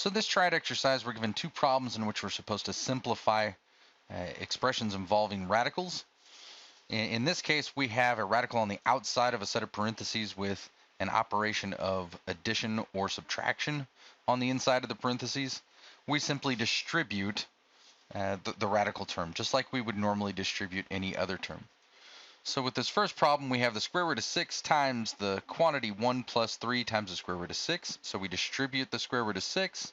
So this try it exercise, we're given two problems in which we're supposed to simplify expressions involving radicals. In this case, we have a radical on the outside of a set of parentheses with an operation of addition or subtraction on the inside of the parentheses. We simply distribute the radical term, just like we would normally distribute any other term. So with this first problem, we have the square root of 6 times the quantity 1 plus 3 times the square root of 6. So we distribute the square root of 6.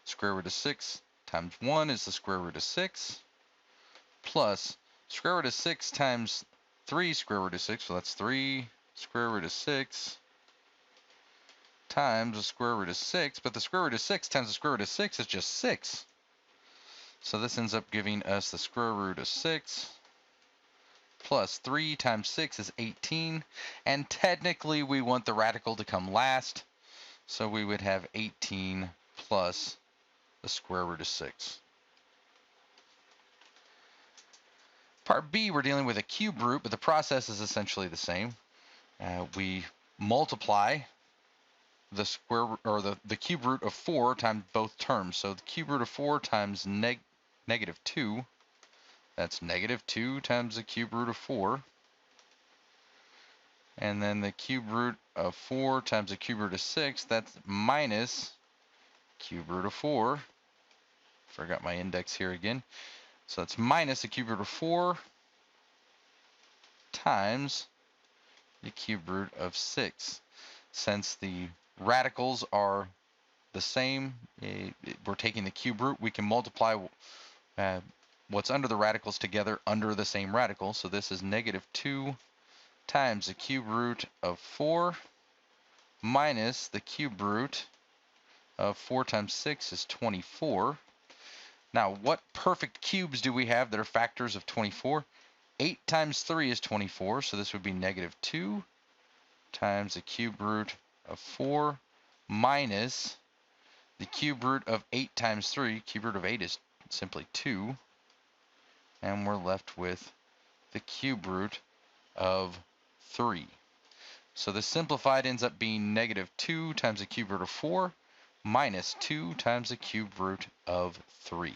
Square root of 6 times 1 is the square root of 6, plus square root of 6 times 3 square root of 6, so that's 3 square root of 6 times the square root of 6, but the square root of 6 times the square root of 6 is just 6. So this ends up giving us the square root of 6 plus 3 times 6 is 18, and technically we want the radical to come last, so we would have 18 plus the square root of 6. Part B, we're dealing with a cube root, but the process is essentially the same. We multiply the the cube root of 4 times both terms. So the cube root of 4 times negative 2, that's negative 2 times the cube root of 4. And then the cube root of 4 times the cube root of 6, that's minus cube root of 4. Forgot my index here again. So it's minus the cube root of 4 times the cube root of 6. Since the radicals are the same, we're taking the cube root, we can multiply what's under the radicals together under the same radical. So this is negative 2 times the cube root of 4 minus the cube root of 4 times 6 is 24. Now, what perfect cubes do we have that are factors of 24? 8 times 3 is 24, so this would be negative 2 times the cube root of 4 minus the cube root of 8 times 3. Cube root of 8 is simply 2. And we're left with the cube root of 3. So the simplified ends up being negative 2 times the cube root of 4 minus 2 times the cube root of 3.